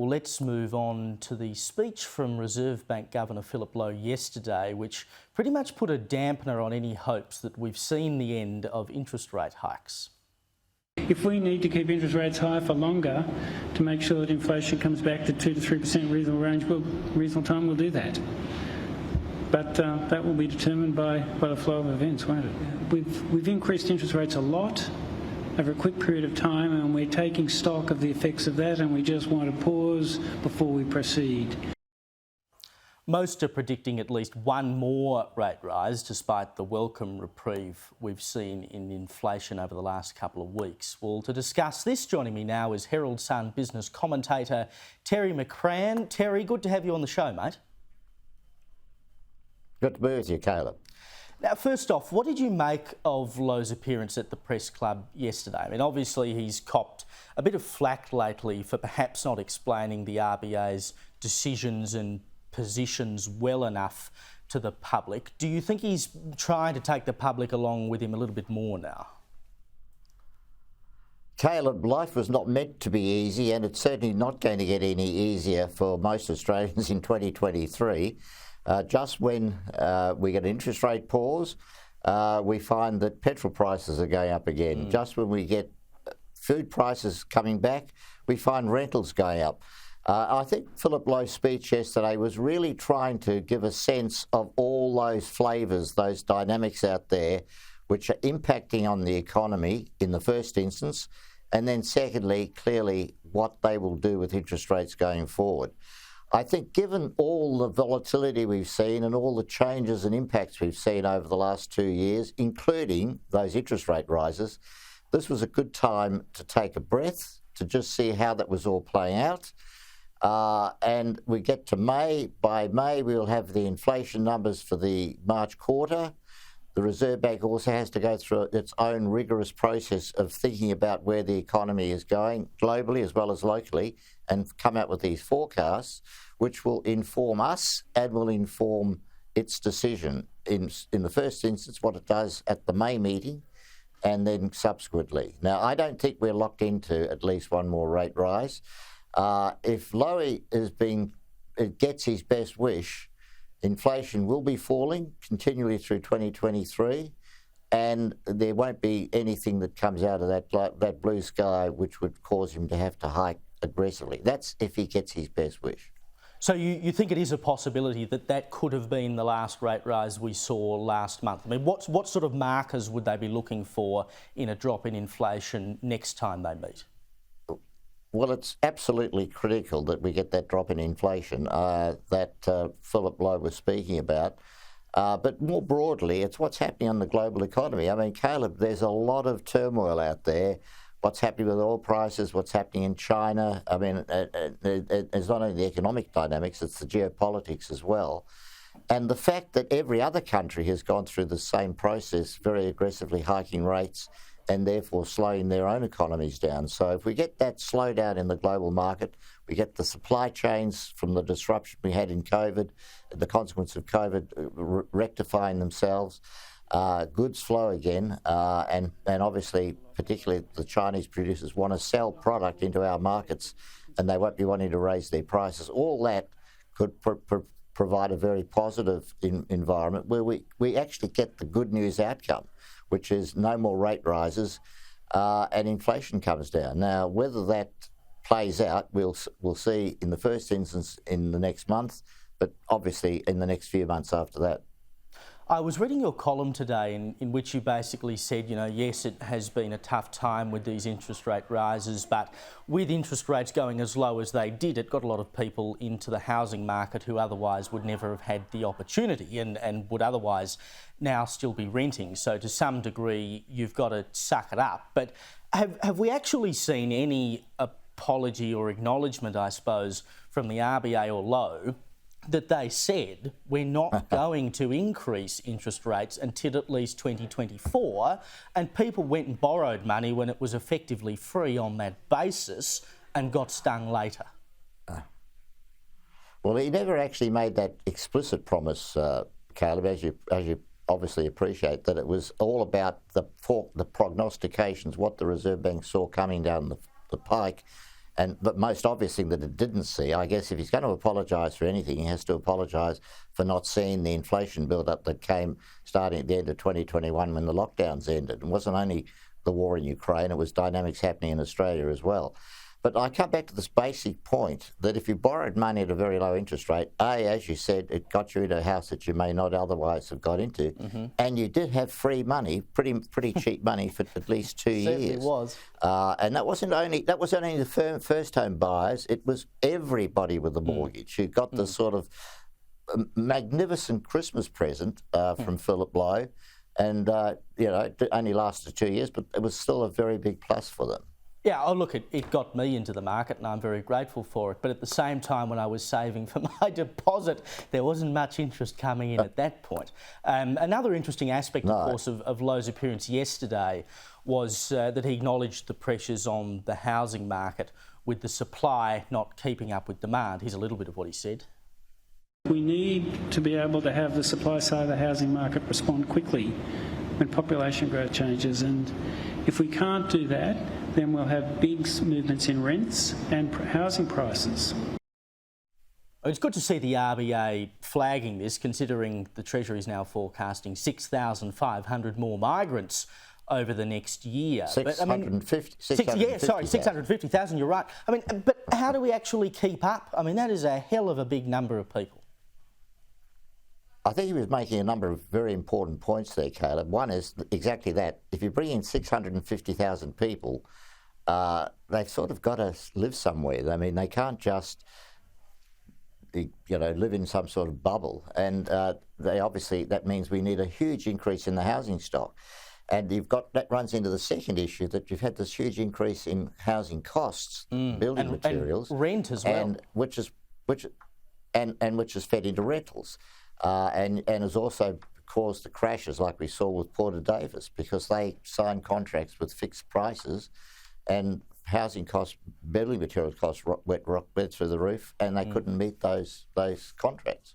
Well, let's move on to the speech from Reserve Bank Governor Philip Lowe yesterday, which pretty much put a dampener on any hopes that we've seen the end of interest rate hikes. If we need to keep interest rates high for longer to make sure that inflation comes back to 2 to 3% reasonable time, we'll do that. But that will be determined by the flow of events, won't it? We've increased interest rates a lot over a quick period of time, and we're taking stock of the effects of that, and we just want to pause before we proceed. Most are predicting at least one more rate rise, despite the welcome reprieve we've seen in inflation over the last couple of weeks. Well, to discuss this, joining me now is Herald Sun business commentator Terry McCrann. Terry, good to have you on the show, mate. Good to be with you, Caleb. Now, first off, what did you make of Lowe's appearance at the press club yesterday? I mean, obviously he's copped a bit of flack lately for perhaps not explaining the RBA's decisions and positions well enough to the public. Do you think he's trying to take the public along with him a little bit more now? Caleb, life was not meant to be easy, and it's certainly not going to get any easier for most Australians in 2023. Just when we get an interest rate pause, we find that petrol prices are going up again. Just when we get food prices coming back, we find rentals going up. I think Philip Lowe's speech yesterday was really trying to give a sense of all those flavours, those dynamics out there, which are impacting on the economy in the first instance, and then secondly, clearly, what they will do with interest rates going forward. I think given all the volatility we've seen and all the changes and impacts we've seen over the last 2 years, including those interest rate rises, this was a good time to take a breath, to just see how that was all playing out. And we get to May. By May, we'll have the inflation numbers for the March quarter. The Reserve Bank also has to go through its own rigorous process of thinking about where the economy is going globally as well as locally and come out with these forecasts, which will inform us and will inform its decision in the first instance, what it does at the May meeting and then subsequently. Now, I don't think we're locked into at least one more rate rise. If Lowe gets his best wish, inflation will be falling continually through 2023, and there won't be anything that comes out of that blue sky which would cause him to have to hike aggressively. That's if he gets his best wish. So you think it is a possibility that could have been the last rate rise we saw last month? I mean, what sort of markers would they be looking for in a drop in inflation next time they meet? Well, it's absolutely critical that we get that drop in inflation that Philip Lowe was speaking about. But more broadly, it's what's happening on the global economy. I mean, Caleb, there's a lot of turmoil out there. What's happening with oil prices, what's happening in China. I mean, it's not only the economic dynamics, it's the geopolitics as well. And the fact that every other country has gone through the same process, very aggressively hiking rates, and therefore slowing their own economies down. So if we get that slowdown in the global market, we get the supply chains from the disruption we had in COVID, the consequence of COVID rectifying themselves, goods flow again, and obviously, particularly the Chinese producers want to sell product into our markets, and they won't be wanting to raise their prices. All that could provide a very positive environment where we actually get the good news outcome, which is no more rate rises and inflation comes down. Now, whether that plays out, we'll see in the first instance in the next month, but obviously in the next few months after that. I was reading your column today in which you basically said, you know, yes, it has been a tough time with these interest rate rises, but with interest rates going as low as they did, it got a lot of people into the housing market who otherwise would never have had the opportunity and would otherwise now still be renting. So to some degree, you've got to suck it up. But have we actually seen any apology or acknowledgement, I suppose, from the RBA or Lowe that they said we're not going to increase interest rates until at least 2024, and people went and borrowed money when it was effectively free on that basis and got stung later? Well, he never actually made that explicit promise, Caleb, as you obviously appreciate, that it was all about the prognostications, what the Reserve Bank saw coming down the pike, And the most obvious thing that it didn't see, I guess, if he's going to apologise for anything, he has to apologise for not seeing the inflation build-up that came starting at the end of 2021 when the lockdowns ended. It wasn't only the war in Ukraine, it was dynamics happening in Australia as well. But I come back to this basic point that if you borrowed money at a very low interest rate, as you said, it got you into a house that you may not otherwise have got into, and you did have free money, pretty cheap money for at least 2 years. Certainly was. And that wasn't only the first home buyers; it was everybody with a mortgage who got the sort of magnificent Christmas present from Philip Lowe, and it only lasted 2 years, but it was still a very big plus for them. Yeah, oh look, it got me into the market and I'm very grateful for it. But at the same time, when I was saving for my deposit, there wasn't much interest coming in at that point. Another interesting aspect, of course, of Lowe's appearance yesterday was that he acknowledged the pressures on the housing market with the supply not keeping up with demand. Here's a little bit of what he said. We need to be able to have the supply side of the housing market respond quickly when population growth changes, and if we can't do that, then we'll have big movements in rents and housing prices. It's good to see the RBA flagging this, considering the Treasury is now forecasting 6,500 more migrants over the next year. 650,000, you're right. I mean, but how do we actually keep up? I mean, that is a hell of a big number of people. I think he was making a number of very important points there, Caleb. One is exactly that. If you bring in 650,000 people, they've sort of got to live somewhere. I mean, they can't just, live in some sort of bubble. And that means we need a huge increase in the housing stock. And that runs into the second issue, that you've had this huge increase in housing costs, building materials, and rent as well, and which is fed into rentals. And has also caused the crashes like we saw with Porter Davis, because they signed contracts with fixed prices and housing costs, building material costs went through the roof, and they couldn't meet those contracts.